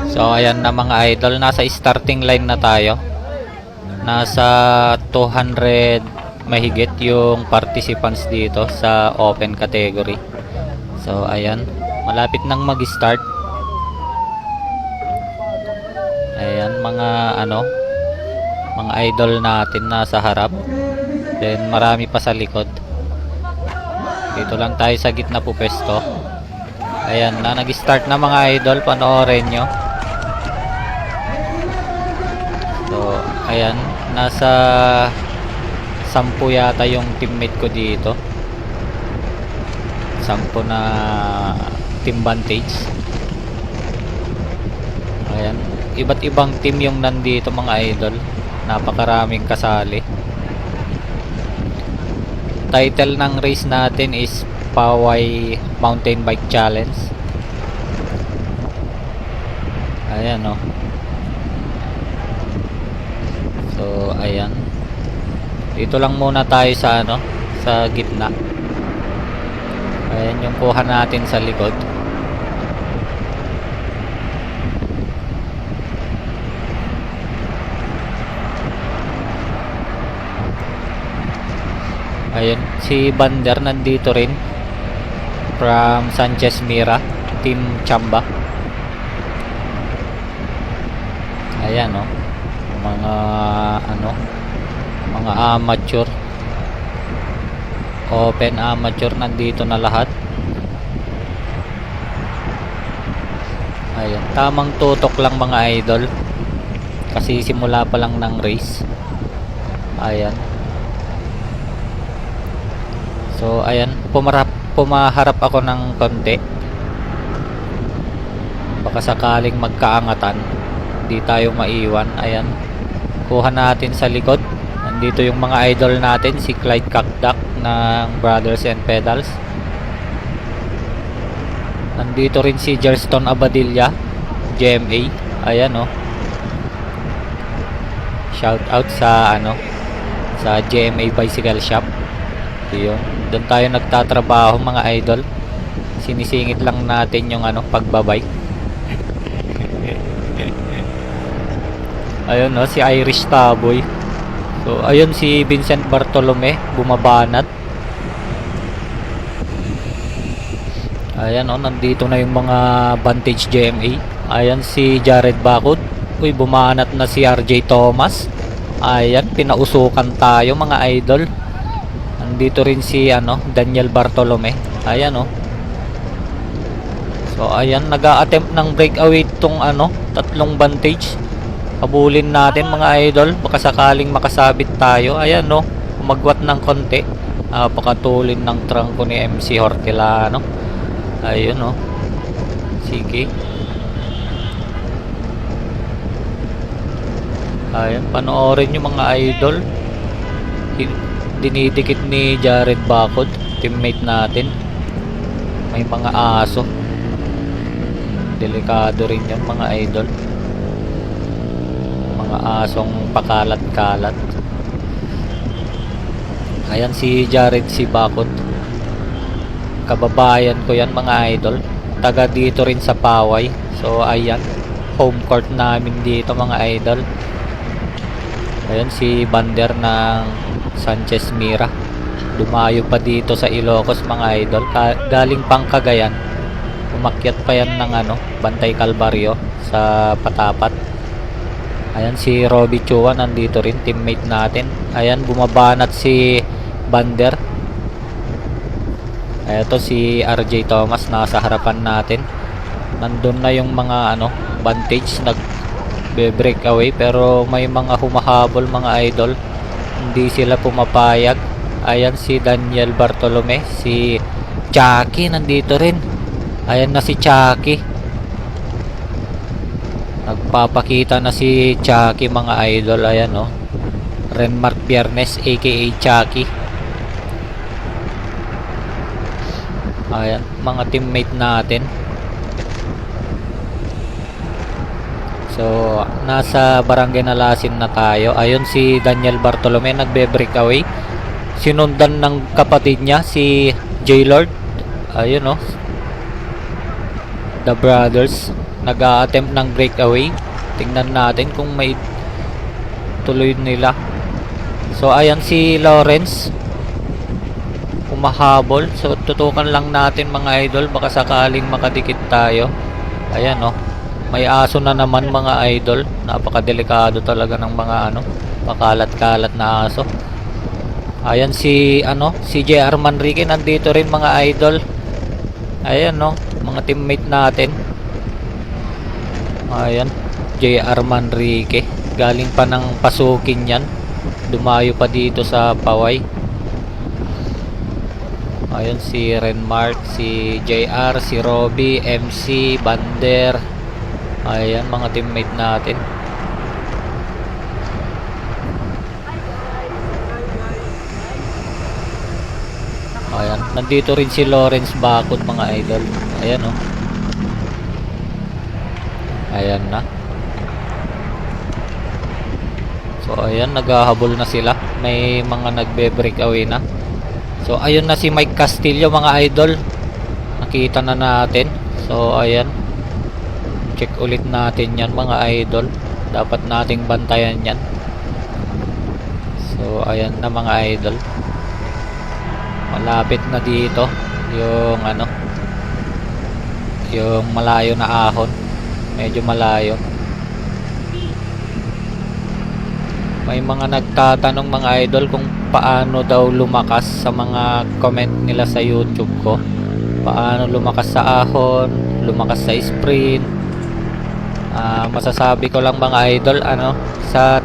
So ayan na mga idol, nasa starting line na tayo. Nasa 200 mahigit yung participants dito sa open category. So ayan, malapit nang mag-start. Ayan mga idol natin nasa harap. Then marami pa sa likod. Dito lang tayo sa gitna pupesto. Ayan na, nag-start na mga idol, panoorin nyo. So ayan, nasa 10 yata yung teammate ko dito. 10 na team vantage. Ayan, iba't ibang team yung nandito mga idol. Napakaraming kasali. Title ng race natin is Paway Mountain Bike Challenge. Ayan o. So ayan, dito lang muna tayo sa sa gitna. Ayan yung kuha natin sa likod. Ayan, si Bander nandito rin from Sanchez Mira, Team Chamba. Ayan o, mga amateur, open amateur nandito na lahat. Ayan, tamang tutok lang mga idol kasi simula pa lang ng race. Ayan. So ayan, pumaharap ako ng konti. Baka sakaling magkaangatan, di tayo maiwan. Ayan, kuha natin sa likod. Nandito yung mga idol natin, si Clyde Kakdak ng Brothers and Pedals. Nandito rin si Jerston Abadilla, GMA. Ayan o. Shout out sa sa GMA Bicycle Shop. Yun, doon tayo nagtatrabaho mga idol. Sinisingit lang natin yung pagbabike. Ayun si Irish Taboy. So ayun si Vincent Bartolome bumabanat. Ayan nandito na yung mga Vantage GMA. Ayan si Jared Bakod. Uy, bumanat na si RJ Thomas. Ayan, pinausukan tayo mga idol. Nandito rin si Daniel Bartolome. Ayan So ayan, nag-a-attempt ng breakaway tong tatlong Vantage. Habulin natin mga idol, baka sakaling makasabit tayo. Ayan umagwat ng konti. Pakatulin ng trangko ni MC Hortelano. Ayun sige. Ayan, panoorin nyo mga idol. Dinidikit ni Jared Bakod, teammate natin. May mga aso. Delikado rin yan mga idol. Mga asong pakalat-kalat. Ayan si Jared Bakod. Kababayan ko yan mga idol. Taga dito rin sa Paway. So ayan, home court namin dito mga idol. Ayan si Bander ng Sanchez Mira. Dumayo pa dito sa Ilocos mga idol. Galing pang Cagayan. Umakyat pa yan ng Bantay Calvario sa Patapat. Ayan si Robby Chua nandito rin, teammate natin. Ayan, bumabanat si Bander. Ito si RJ Thomas nasa harapan natin. Nandun na yung mga Vantage nag-breakaway, pero may mga humahabol mga idol. Hindi sila pumapayag. Ayan si Daniel Bartolome, si Chucky nandito rin. Ayan na si Chucky. Nagpapakita na si Chucky mga idol. Ayan Renmark Piernes aka Chucky. Ayan, mga teammate natin. So, nasa Barangay Nalasin na tayo. Ayun si Daniel Bartolome nagbe-breakaway. Sinundan ng kapatid niya si J-Lord. Ayun The Brothers. nag-a-attempt ng breakaway. Tingnan natin kung may tuloy nila. So ayan si Lawrence umahabol. So tutukan lang natin mga idol, baka sakaling makadikit tayo. Ayan oh, may aso na naman mga idol. Napakadelikado talaga ng mga pakalat-kalat na aso. Ayan si si JR Manrique nandito rin mga idol. Ayan no, mga teammate natin. Ayan, JR Manrique galing pa ng pasukin yan, dumayo pa dito sa Paway. Ayan si Renmark, si JR, si Robby, MC, Bander. Ayan mga teammate natin. Ayan, nandito rin si Lawrence Bakod mga idol. Ayan oh. Ayan na. So ayan, naghahabol na sila. May mga nagbe-breakaway na. So ayun na si Mike Castillo mga idol. Nakita na natin. So ayan, check ulit natin yan mga idol. Dapat nating bantayan yan. So ayan na mga idol, malapit na dito yung yung malayo na ahon. Medyo malayo. May mga nagtatanong mga idol kung paano daw lumakas sa mga comment nila sa YouTube ko. Paano lumakas sa ahon, lumakas sa sprint. Masasabi ko lang mga idol, sa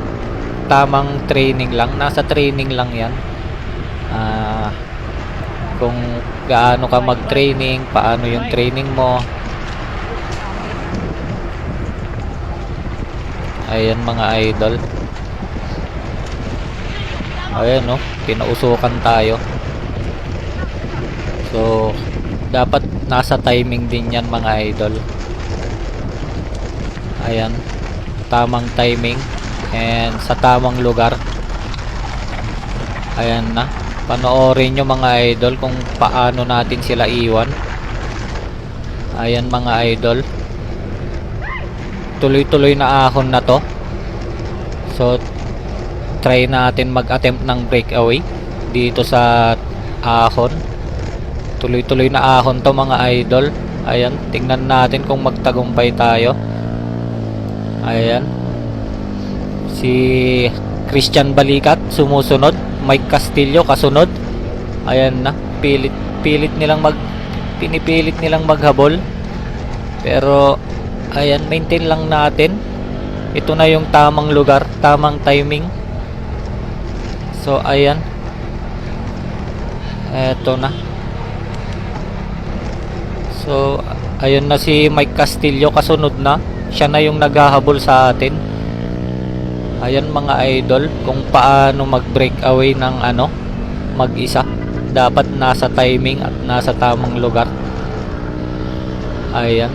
tamang training lang, nasa training lang yan. Kung gaano ka mag-training, paano yung training mo. Ayan mga idol. Ayan no, pinausukan tayo. So dapat nasa timing din yan mga idol. Ayan, tamang timing and sa tamang lugar. Ayan na, panoorin nyo mga idol kung paano natin sila iwan. Ayan mga idol, tuloy-tuloy na ahon na to. So try natin mag-attempt ng breakaway dito sa ahon. Tuloy-tuloy na ahon to mga idol. Ayan, tingnan natin kung magtagumpay tayo. Ayan, si Christian Balikat sumusunod, Mike Castillo kasunod. Ayan na, pinipilit nilang maghabol. Pero ayan, maintain lang natin. Ito na yung tamang lugar, tamang timing. So ayan, eto na. So ayun na si Mike Castillo kasunod na. Siya na yung naghahabol sa atin. Ayan mga idol, kung paano mag-breakaway ng mag-isa. Dapat nasa timing at nasa tamang lugar. Ayan.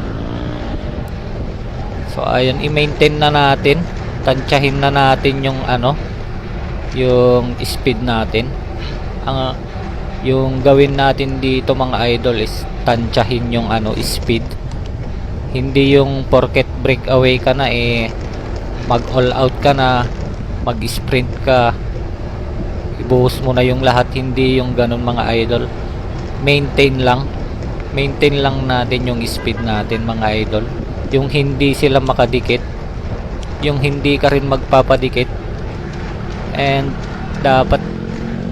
So ayan, i-maintain na natin. Tansyahin na natin yung yung speed natin. Yung gawin natin dito mga idol is tansyahin yung speed. Hindi yung porket breakaway ka na mag all out ka na, mag sprint ka, ibuhos mo na yung lahat. Hindi yung ganun mga idol. Maintain lang natin yung speed natin mga idol. Yung hindi sila makadikit, yung hindi ka rin magpapadikit, and dapat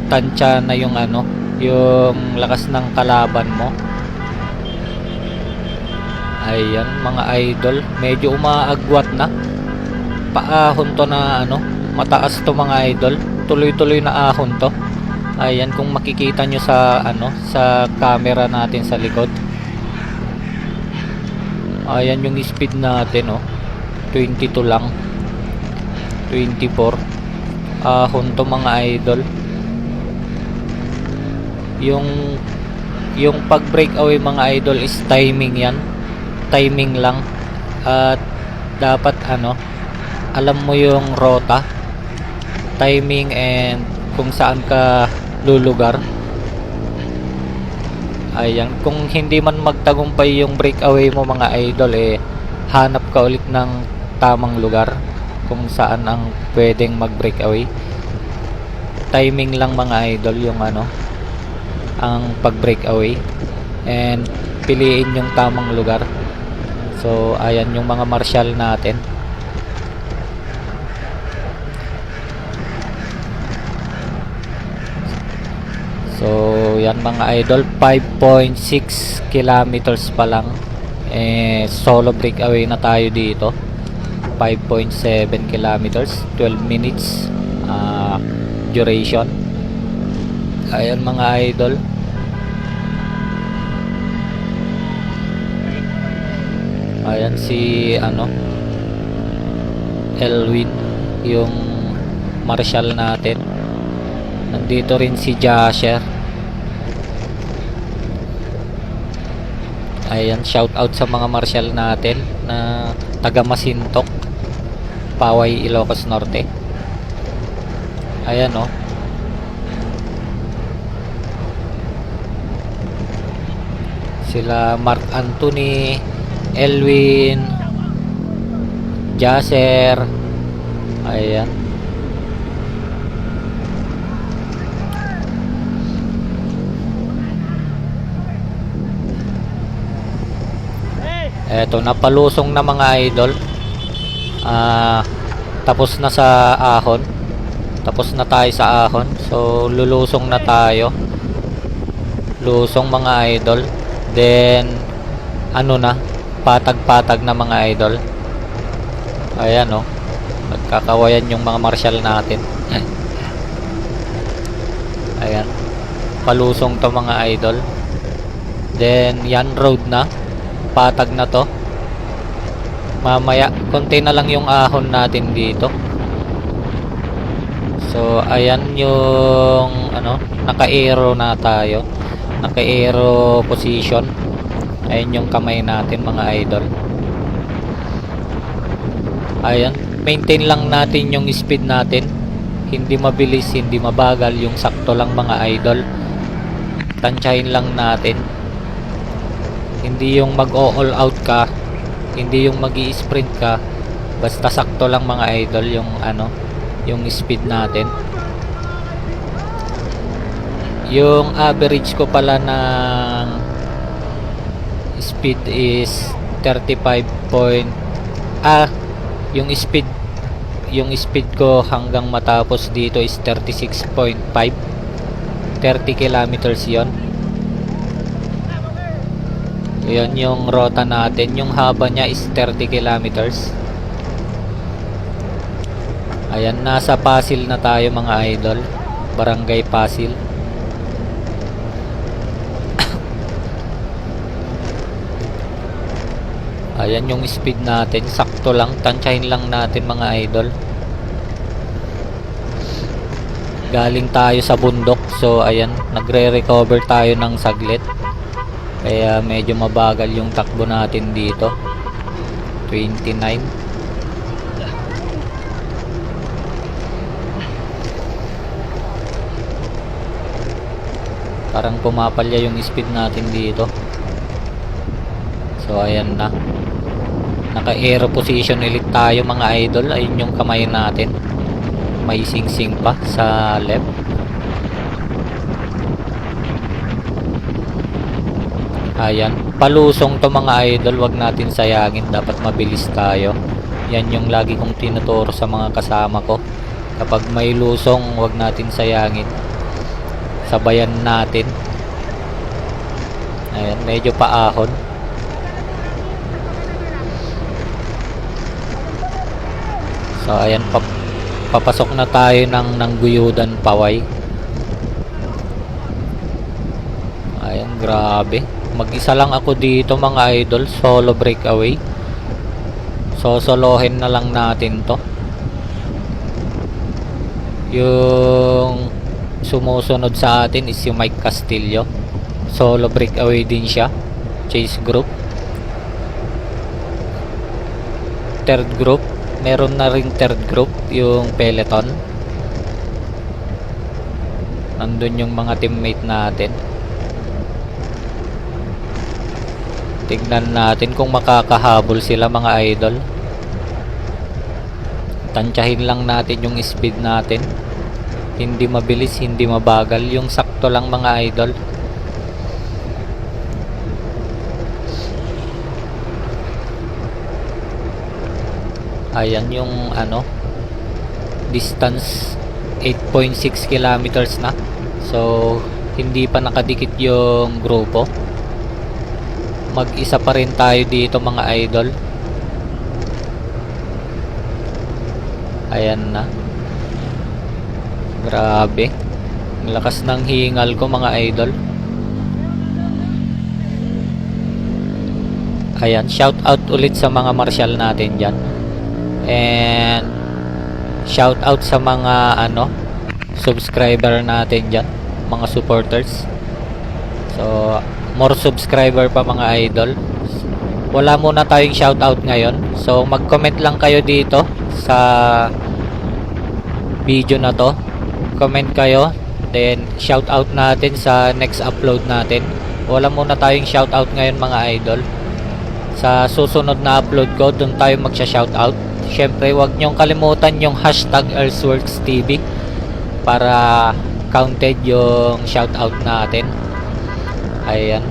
tansya na yung yung lakas ng kalaban mo. Ayan mga idol, medyo umaagwat na. Paahon to na mataas to mga idol. Tuloy-tuloy na ahon to. Ayan, kung makikita nyo sa sa camera natin sa likod. Ayan yung speed natin 22 lang, 24. Ahon to mga idol. Yung pag breakaway mga idol is timing yan. Timing lang. At dapat alam mo yung rota, timing, and kung saan ka lulugar. Ayan, kung hindi man magtagumpay yung breakaway mo mga idol, hanap ka ulit ng tamang lugar kung saan ang pwedeng mag breakaway. Timing lang mga idol yung ang pag breakaway, and piliin yung tamang lugar. So ayan yung mga marshal natin. So yan mga idol, 5.6 kilometers pa lang, solo breakaway na tayo dito. 5.7 kilometers, 12 minutes duration. Ayan mga idol. Ayan si Elwin, yung marshal natin. Nandito rin si Jasher. Ayan, shout out sa mga marshal natin na taga Masintok, Paway, Ilocos Norte. Ayan sila Mark Anthony, Elwin, Jasser. Ayan. Eto, napalusong na mga idol. Tapos na sa ahon. Tapos na tayo sa ahon. So lulusong na tayo. Lusong mga idol. Then patag-patag na mga idol. Ayan nagkakawayan yung mga marshal natin. Ayan, palusong to mga idol. Then yan, road na, patag na to. Mamaya konti na lang yung ahon natin dito. So ayan yung naka-aero na tayo, naka-aero position. Ayan yung kamay natin mga idol. Ayan, maintain lang natin yung speed natin. Hindi mabilis, hindi mabagal, yung sakto lang mga idol. Tansyahin lang natin. Hindi yung mag-all out ka, hindi yung mag-i-sprint ka. Basta sakto lang mga idol yung yung speed natin. Yung average ko pala ng speed is 35 yung speed ko hanggang matapos dito is 36.5. 30 kilometers yon. Yan yung rota natin. Yung haba niya is 30 kilometers. Ayan, nasa Pasil na tayo mga idol. Barangay Pasil. Ayan yung speed natin. Sakto lang. Tansyahin lang natin mga idol. Galing tayo sa bundok. So ayan, nagre-recover tayo ng saglit. Kaya medyo mabagal yung takbo natin dito. 29. Parang pumapalya yung speed natin dito. So ayan na, naka-aero position ulit tayo mga idol. Ayun yung kamay natin, may sing-sing pa sa left. Ayan, palusong to mga idol. Wag natin sayangin, dapat mabilis tayo. Yan yung lagi kong tinuturo sa mga kasama ko. Kapag may lusong, wag natin sayangin, sabayan natin. Ayan, medyo paahon. So ayan, papasok na tayo ng Guyudan, Paway. Ayan, grabe. Mag-isa lang ako dito mga idol, solo breakaway. Sosolohin na lang natin to. Yung sumusunod sa atin is yung Mike Castillo. Solo breakaway din siya. Chase group. Third group, meron na ring third group, yung Peloton. Nandun yung mga teammate natin. Tignan natin kung makakahabol sila mga idol. Tansyahin lang natin yung speed natin. Hindi mabilis, hindi mabagal. Yung sakto lang mga idol. Ayan yung distance 8.6 kilometers na. So hindi pa nakadikit yung grupo. Mag-isa pa rin tayo dito mga idol. Ayan na. Grabe. Ang lakas ng hingal ko mga idol. Ayan, shout out ulit sa mga marshal natin dyan. And shout out sa mga subscriber natin dyan, mga supporters. So more subscriber pa mga idol. Wala muna tayong shout out ngayon. So mag-comment lang kayo dito sa video na to. Comment kayo, then shout out natin sa next upload natin. Wala muna tayong shout out ngayon mga idol. Sa susunod na upload ko, doon tayo magsha-shout out. Syempre, wag nyong kalimutan yung hashtag EarthsWorksTV para counted yung shout out natin. Ayan.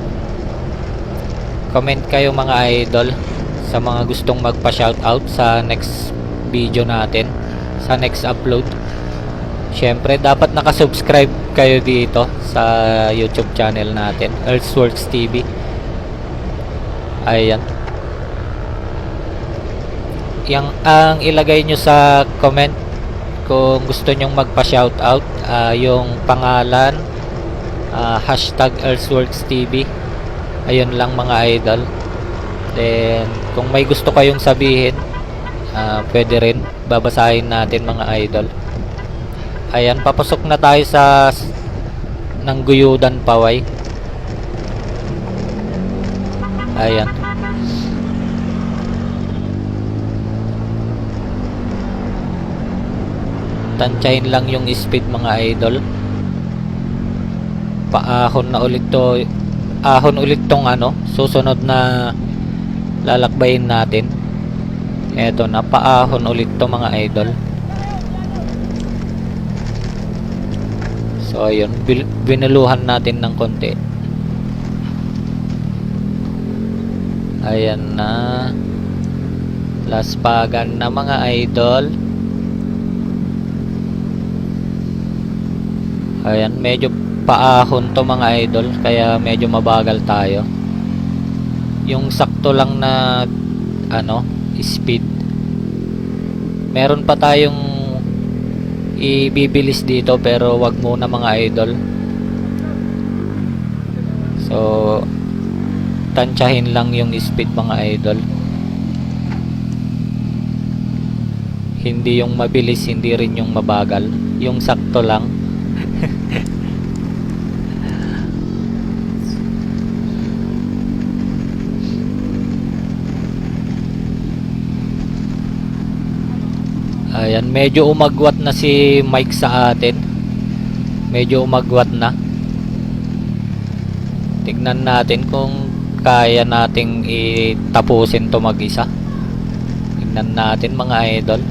Comment kayo mga idol sa mga gustong magpa-shout out sa next video natin, sa next upload. Syempre, dapat nakasubscribe kayo dito sa YouTube channel natin, EarthsWorksTV. Ayan. Yang ang ilagay nyo sa comment kung gusto nyong magpa-shoutout, yung pangalan, hashtag EarthsWorksTV. Ayun lang mga idol. Then kung may gusto kayong sabihin, pwede rin, babasahin natin mga idol. Ayan, papasok na tayo sa Nangguyudan Paway. Ayan. Tansyahin lang yung speed mga idol. Paahon na ulit to. Ahon ulit tong susunod na lalakbayin natin. Eto na, paahon ulit to mga idol. So ayun, binuluhan natin ng konti. Ayan na. Laspagan na mga idol. Ayan, medyo paahon to mga idol, kaya medyo mabagal tayo. Yung sakto lang na speed. Meron pa tayong ibibilis dito, pero wag muna mga idol. So tansyahin lang yung speed mga idol. Hindi yung mabilis, hindi rin yung mabagal. Yung sakto lang. Ayan, medyo umagwat na si Mike sa atin. Medyo umagwat na. Tignan natin kung kaya nating itapusin to mag-isa. Tignan natin mga idol.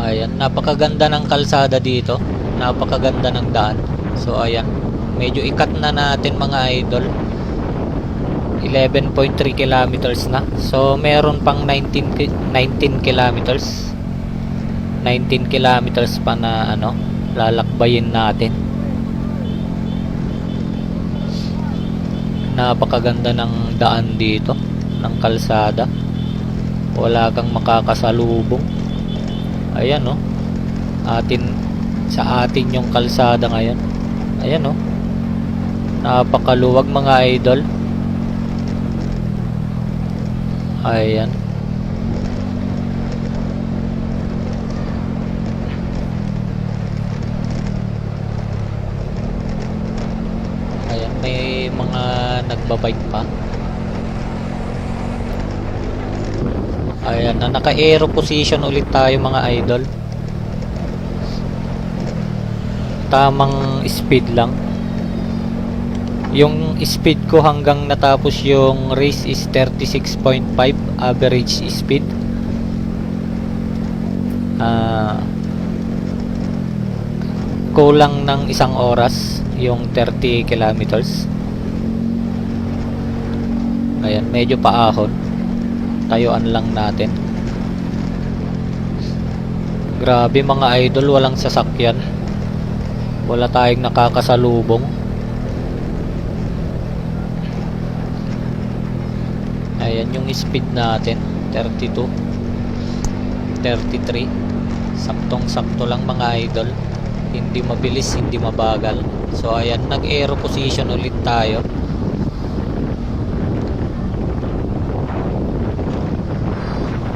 Ayan, napakaganda ng kalsada dito. Napakaganda ng daan. So ayan, medyo ikat na natin mga idol. 11.3 kilometers na. So meron pang 19 kilometers. 19 kilometers pa na lalakbayin natin. Napakaganda ng daan dito, ng kalsada. Wala kang makakasalubong. Ayan sa atin yung kalsada ngayon. Ayan napakaluwag mga idol. Ayan. Ayan, may mga nagbabike pa. Ayan na, naka-aero position ulit tayo mga idol. Tamang speed lang. Yung speed ko hanggang natapos yung race is 36.5 average speed. Kulang ng isang oras yung 30 kilometers. Ayan, medyo paahon. Tayuan lang natin. Grabe mga idol, walang sasakyan. Wala tayong nakakasalubong. Ayan yung speed natin, 32, 33. Saktong sakto lang mga idol. Hindi mabilis, hindi mabagal. So ayan, nag-aero position ulit tayo.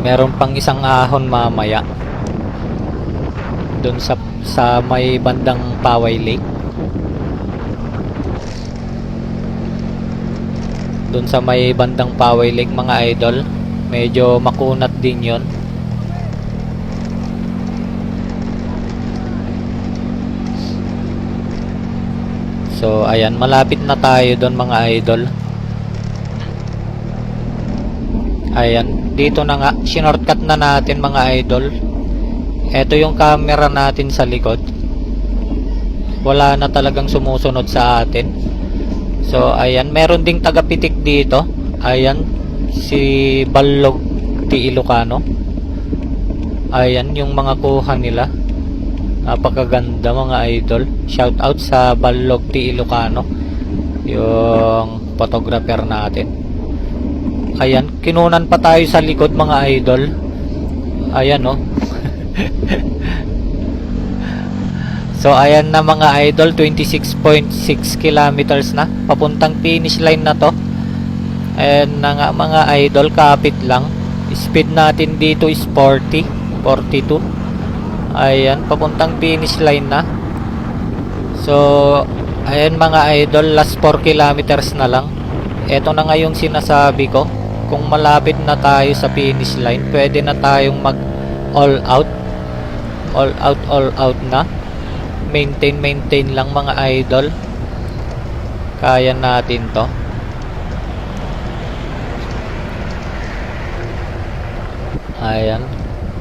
Meron pang isang ahon mamaya doon sa may bandang Poway Lake. Doon sa may bandang Poway Lake mga idol, medyo makunat din yon. So ayan, malapit na tayo doon mga idol. Ayan, dito na nga, shortcut na natin mga idol. Ito yung camera natin sa likod. Wala na talagang sumusunod sa atin. So ayan, meron ding tagapitik dito. Ayan, si Ballog T. Ilocano. Ayan yung mga kuha nila. Napakaganda mga idol. Shout out sa Ballog T. Ilocano, yung photographer natin. Ayan, kinunan pa tayo sa likod mga idol. Ayan oh. So ayan na mga idol, 26.6 kilometers na. Papuntang finish line na to. Ayan na nga mga idol, kapit lang. Speed natin dito is 40, 42. Ayan, papuntang finish line na. So ayan mga idol, last 4 kilometers na lang. Ito na nga yung sinasabi ko. Kung malapit na tayo sa finish line, pwede na tayong mag all out na. Maintain lang mga idol. Kaya natin to. Ayan,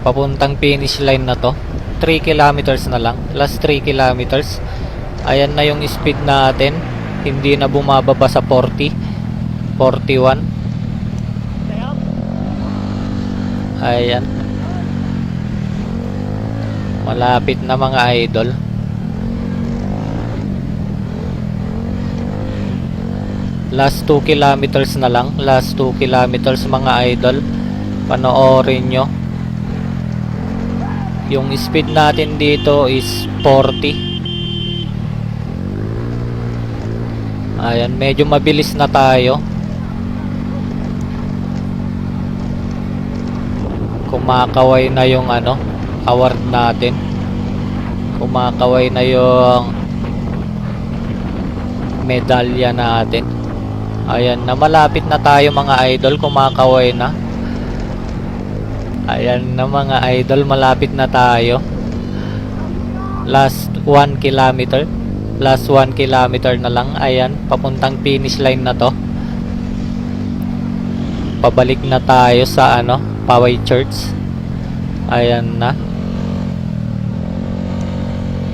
papuntang finish line na to. 3 kilometers na lang, last 3 kilometers. Ayan na yung speed natin. Hindi na bumababa sa 40, 41. Ayan, malapit na mga idol. Last 2 kilometers na lang. Last 2 kilometers mga idol. Panoorin nyo. Yung speed natin dito is 40. Ayan, medyo mabilis na tayo. Kumakaway na yung award natin. Kumakaway na yung medalya natin. Ayan na, malapit na tayo mga idol. Kumakaway na. Ayan na mga idol, malapit na tayo. Last 1 kilometer. Last 1 kilometer na lang. Ayan, papuntang finish line na to. Pabalik na tayo sa Poway Church. Ayan na.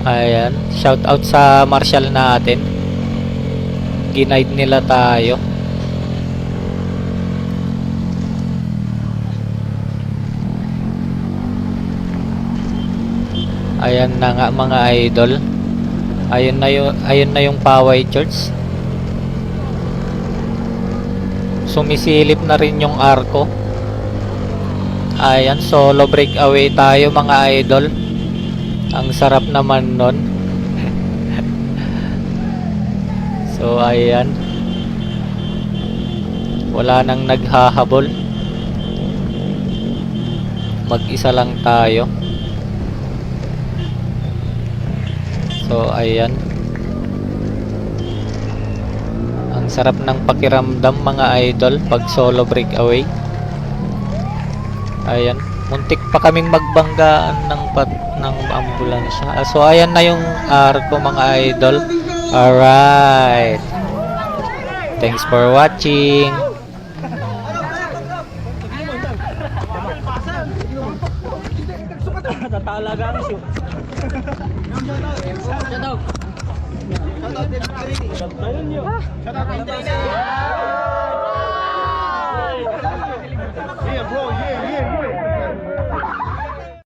Ayan, shout out sa marshal natin. Ginaid nila tayo. Ayan na nga mga idol. Ayun na yung Poway Church. Sumisilip na rin yung arko. Ayan, solo breakaway tayo mga idol. Ang sarap naman nun. So ayan, wala nang naghahabol. Mag-isa lang tayo. So ayan, ang sarap ng pakiramdam mga idol pag solo breakaway. Ayan, muntik pa kaming magbanggaan ng ambulansya. So ayan na yung arko mga idol. Alright. Thanks for watching. Tatalaga ang shoot. Shoutout. Shoutout din. Shoutout.